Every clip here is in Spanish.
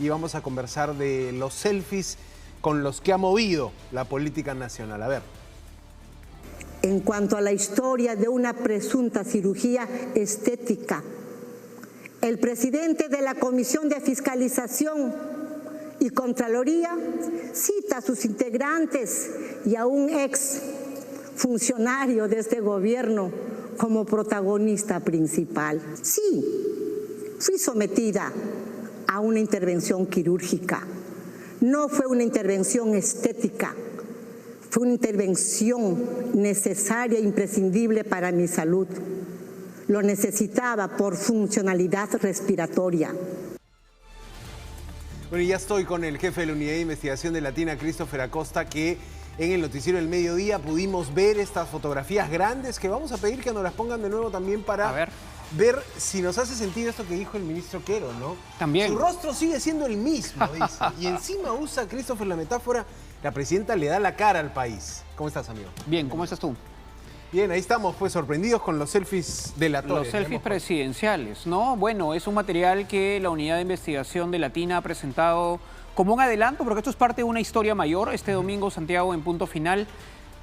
y vamos a conversar de los selfies con los que ha movido la política nacional. A ver. En cuanto a la historia de una presunta cirugía estética, el presidente de la Comisión de Fiscalización y Contraloría cita a sus integrantes y a un ex funcionario de este gobierno como protagonista principal. Sí, fui sometida a una intervención quirúrgica. No fue una intervención estética, fue una intervención necesaria e imprescindible para mi salud. Lo necesitaba por funcionalidad respiratoria. Bueno, y ya estoy con el jefe de la Unidad de Investigación de Latina, Christopher Acosta, que en el noticiero del mediodía pudimos ver estas fotografías grandes que vamos a pedir que nos las pongan de nuevo también para ver si nos hace sentido esto que dijo el ministro Quero, ¿no? También. Su rostro sigue siendo el mismo, dice. Y encima usa, Christopher, la metáfora, la presidenta le da la cara al país. ¿Cómo estás, amigo? Bien, ¿cómo estás tú? Bien, ahí estamos, pues, sorprendidos con los selfies de la Torre. Los selfies presidenciales, ¿no? Bueno, es un material que la Unidad de Investigación de Latina ha presentado como un adelanto, porque esto es parte de una historia mayor. Este domingo, Santiago, en Punto Final,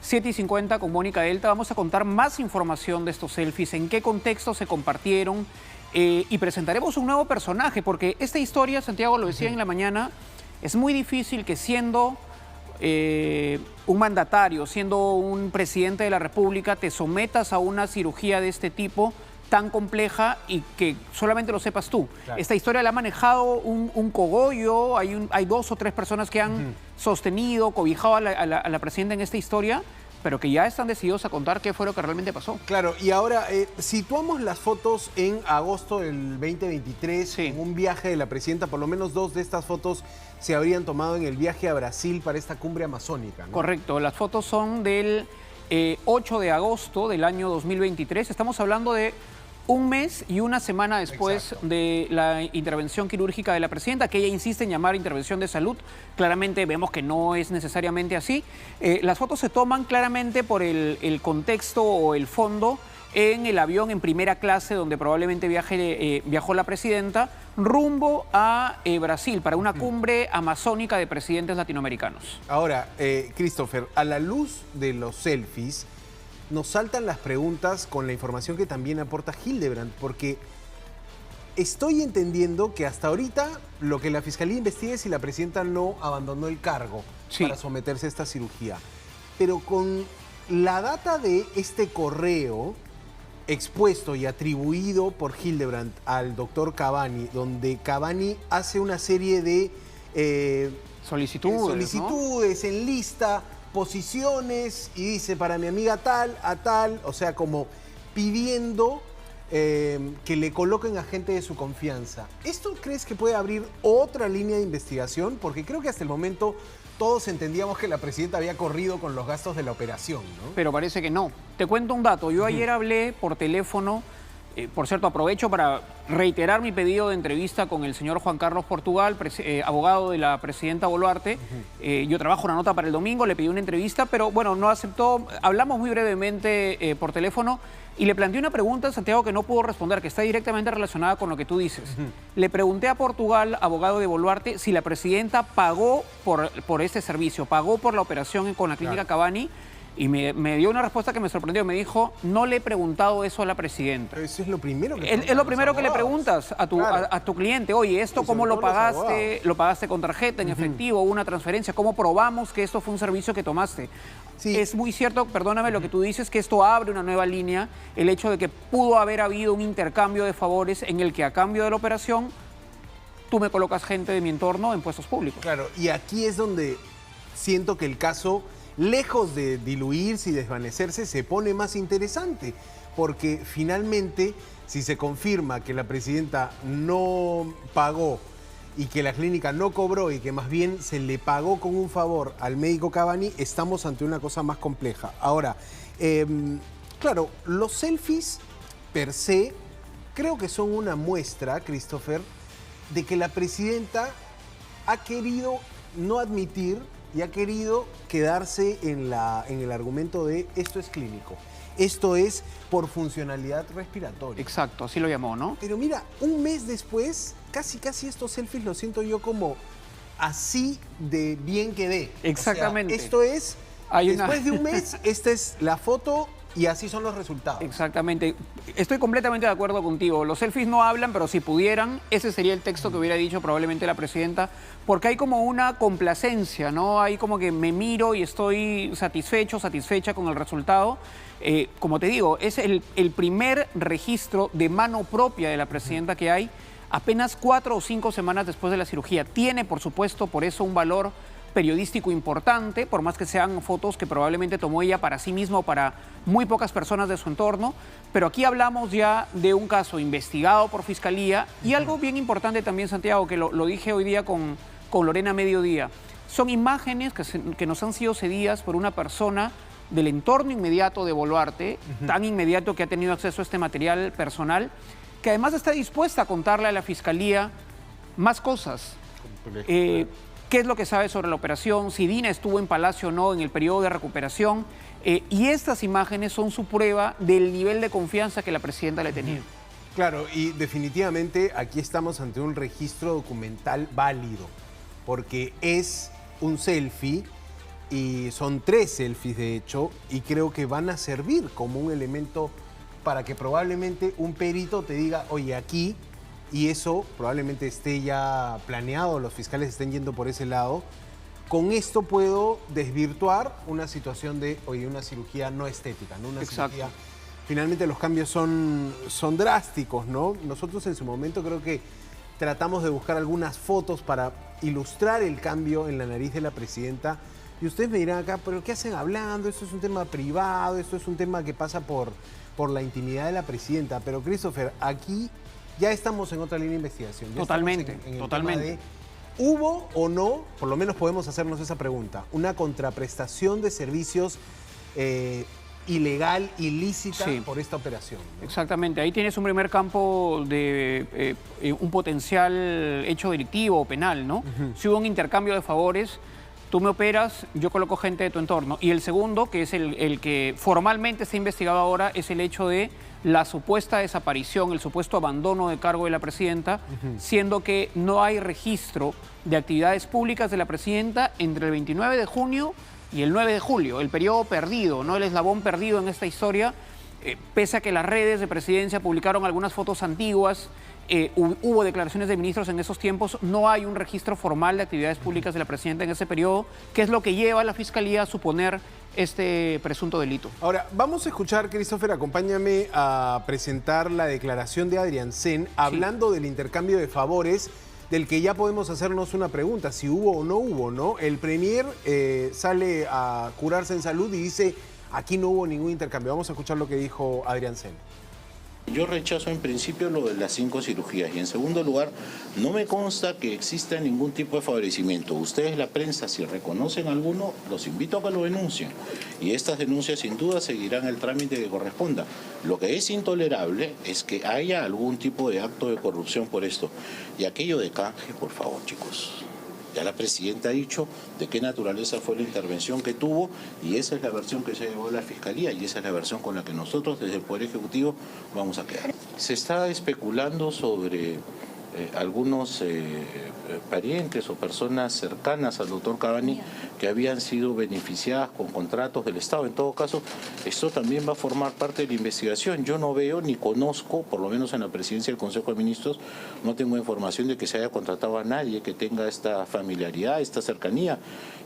7:50 con Mónica Delta, vamos a contar más información de estos selfies, en qué contexto se compartieron y presentaremos un nuevo personaje, porque esta historia, Santiago lo decía en la mañana, es muy difícil que siendo un mandatario, siendo un presidente de la República, te sometas a una cirugía de este tipo tan compleja y que solamente lo sepas tú. Claro. Esta historia la ha manejado un cogollo, hay 2 o 3 personas que han sostenido, cobijado a la presidenta en esta historia, pero que ya están decididos a contar qué fue lo que realmente pasó. Claro, y ahora situamos las fotos en agosto del 2023, en un viaje de la presidenta. Por lo menos 2 de estas fotos se habrían tomado en el viaje a Brasil para esta cumbre amazónica, ¿no? Correcto, las fotos son del 8 de agosto del año 2023. Estamos hablando de un mes y una semana después de la intervención quirúrgica de la presidenta, que ella insiste en llamar intervención de salud. Claramente vemos que no es necesariamente así. Las fotos se toman claramente por el contexto o el fondo en el avión en primera clase donde probablemente viajó la presidenta rumbo a Brasil para una cumbre amazónica de presidentes latinoamericanos. Ahora, Christopher, a la luz de los selfies, nos saltan las preguntas con la información que también aporta Hildebrandt, porque estoy entendiendo que hasta ahorita lo que la Fiscalía investiga es si la presidenta no abandonó el cargo para someterse a esta cirugía. Pero con la data de este correo expuesto y atribuido por Hildebrandt al doctor Cavani, donde Cavani hace una serie de solicitudes, ¿no? Enlista posiciones y dice para mi amiga tal, a tal, o sea, como pidiendo que le coloquen a gente de su confianza. ¿Esto crees que puede abrir otra línea de investigación? Porque creo que hasta el momento todos entendíamos que la presidenta había corrido con los gastos de la operación, ¿no? Pero parece que no. Te cuento un dato. Yo ayer hablé por teléfono, por cierto, aprovecho para reiterar mi pedido de entrevista con el señor Juan Carlos Portugal, abogado de la presidenta Boluarte. Yo trabajo una nota para el domingo, le pedí una entrevista, pero bueno, no aceptó. Hablamos muy brevemente por teléfono y le planteé una pregunta a Santiago que no pudo responder, que está directamente relacionada con lo que tú dices. Le pregunté a Portugal, abogado de Boluarte, si la presidenta pagó por este servicio, pagó por la operación con la clínica Cavani. Y me dio una respuesta que me sorprendió. Me dijo, no le he preguntado eso a la presidenta. Pero eso es lo primero que es lo primero que le preguntas a tu cliente. Oye, ¿esto cómo lo pagaste? ¿Lo pagaste con tarjeta, en efectivo, una transferencia? ¿Cómo probamos que esto fue un servicio que tomaste? Es muy cierto, perdóname lo que tú dices, que esto abre una nueva línea. El hecho de que pudo haber habido un intercambio de favores en el que a cambio de la operación tú me colocas gente de mi entorno en puestos públicos. Claro, y aquí es donde siento que el caso, lejos de diluirse y desvanecerse, se pone más interesante, porque finalmente, si se confirma que la presidenta no pagó y que la clínica no cobró y que más bien se le pagó con un favor al médico Cavani, estamos ante una cosa más compleja. Ahora, claro, los selfies per se creo que son una muestra, Christopher, de que la presidenta ha querido no admitir y ha querido quedarse en el argumento de esto es clínico, esto es por funcionalidad respiratoria. Exacto, así lo llamó, ¿no? Pero mira, un mes después, casi estos selfies los siento yo como así de bien quedé. Exactamente. O sea, esto es, después de un mes, esta es la foto y así son los resultados. Exactamente. Estoy completamente de acuerdo contigo. Los selfies no hablan, pero si pudieran, ese sería el texto que hubiera dicho probablemente la presidenta, porque hay como una complacencia, ¿no? Hay como que me miro y estoy satisfecha con el resultado. Como te digo, es el primer registro de mano propia de la presidenta que hay apenas 4 o 5 semanas después de la cirugía. Tiene, por supuesto, por eso un valor periodístico importante, por más que sean fotos que probablemente tomó ella para sí misma o para muy pocas personas de su entorno, pero aquí hablamos ya de un caso investigado por Fiscalía y algo bien importante también, Santiago, que lo dije hoy día con Lorena Mediodía, son imágenes que nos han sido cedidas por una persona del entorno inmediato de Boluarte, tan inmediato que ha tenido acceso a este material personal, que además está dispuesta a contarle a la Fiscalía más cosas. ¿Qué es lo que sabe sobre la operación? Si Dina estuvo en Palacio o no en el periodo de recuperación. Y estas imágenes son su prueba del nivel de confianza que la presidenta le tenía. Claro, y definitivamente aquí estamos ante un registro documental válido, porque es un selfie y son 3 selfies de hecho, y creo que van a servir como un elemento para que probablemente un perito te diga, oye, aquí... Y eso probablemente esté ya planeado, los fiscales estén yendo por ese lado. Con esto puedo desvirtuar una situación de, oye, una cirugía no estética, ¿no? Una cirugía. Finalmente los cambios son drásticos, ¿no? Nosotros en su momento creo que tratamos de buscar algunas fotos para ilustrar el cambio en la nariz de la presidenta. Y ustedes me dirán acá, ¿pero qué hacen hablando? Esto es un tema privado, esto es un tema que pasa por la intimidad de la presidenta. Pero, Christopher, aquí... ya estamos en otra línea de investigación. Ya totalmente. Tema de, ¿hubo o no, por lo menos podemos hacernos esa pregunta, una contraprestación de servicios ilegal, ilícita por esta operación? ¿No? Exactamente. Ahí tienes un primer campo de un potencial hecho delictivo o penal, ¿no? Si hubo un intercambio de favores, tú me operas, yo coloco gente de tu entorno. Y el segundo, que es el que formalmente está investigado ahora, es el hecho de la supuesta desaparición, el supuesto abandono de cargo de la presidenta, siendo que no hay registro de actividades públicas de la presidenta entre el 29 de junio y el 9 de julio, el periodo perdido, ¿no? El eslabón perdido en esta historia, pese a que las redes de presidencia publicaron algunas fotos antiguas, hubo declaraciones de ministros en esos tiempos, no hay un registro formal de actividades públicas de la presidenta en ese periodo, que es lo que lleva a la Fiscalía a suponer este presunto delito. Ahora, vamos a escuchar, Christopher, acompáñame a presentar la declaración de Adrián Sen, hablando del intercambio de favores, del que ya podemos hacernos una pregunta, si hubo o no hubo, ¿no? El premier sale a curarse en salud y dice, aquí no hubo ningún intercambio. Vamos a escuchar lo que dijo Adrián Sen. Yo rechazo en principio lo de las 5 cirugías y en segundo lugar, no me consta que exista ningún tipo de favorecimiento. Ustedes, la prensa, si reconocen alguno, los invito a que lo denuncien y estas denuncias sin duda seguirán el trámite que corresponda. Lo que es intolerable es que haya algún tipo de acto de corrupción por esto. Y aquello de canje, por favor, chicos. Ya la presidenta ha dicho de qué naturaleza fue la intervención que tuvo y esa es la versión que se llevó a la Fiscalía y esa es la versión con la que nosotros desde el Poder Ejecutivo vamos a quedar. Se está especulando sobre algunos parientes o personas cercanas al doctor Cavani que habían sido beneficiadas con contratos del Estado. En todo caso, esto también va a formar parte de la investigación. Yo no veo ni conozco, por lo menos en la presidencia del Consejo de Ministros, no tengo información de que se haya contratado a nadie que tenga esta familiaridad, esta cercanía.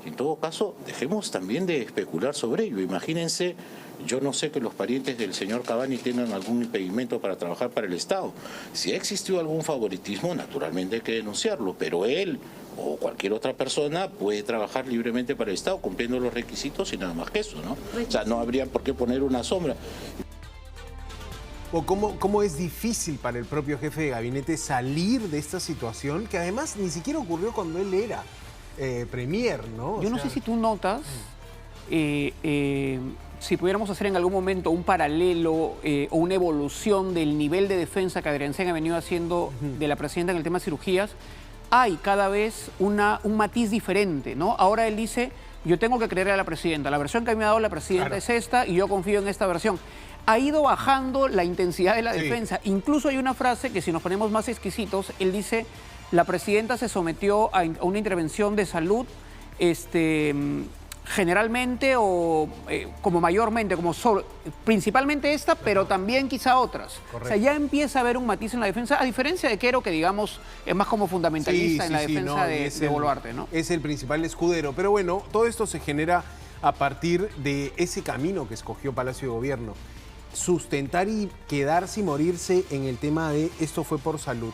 En todo caso, dejemos también de especular sobre ello. Imagínense, yo no sé que los parientes del señor Cavani tengan algún impedimento para trabajar para el Estado. Si ha existido algún favoritismo, naturalmente hay que denunciarlo, pero él o cualquier otra persona puede trabajar libremente para el Estado cumpliendo los requisitos y nada más que eso, ¿no? O sea, no habría por qué poner una sombra. O cómo es difícil para el propio jefe de gabinete salir de esta situación, que además ni siquiera ocurrió cuando él era premier, ¿no? Yo no sé si tú notas, si pudiéramos hacer en algún momento un paralelo o una evolución del nivel de defensa que Adrián Sen ha venido haciendo de la presidenta en el tema de cirugías, hay cada vez un matiz diferente, ¿no? Ahora él dice, yo tengo que creerle a la presidenta, la versión que a mí me ha dado la presidenta es esta y yo confío en esta versión. Ha ido bajando la intensidad de la defensa. Incluso hay una frase que si nos ponemos más exquisitos, él dice, la presidenta se sometió a una intervención de salud, generalmente o como mayormente, principalmente esta, pero también quizá otras. Correcto. O sea, ya empieza a haber un matiz en la defensa, a diferencia de Quero, que digamos es más como fundamentalista en la defensa de Boluarte, ¿no? Es el principal escudero. Pero bueno, todo esto se genera a partir de ese camino que escogió Palacio de Gobierno. Sustentar y quedarse y morirse en el tema de esto fue por salud.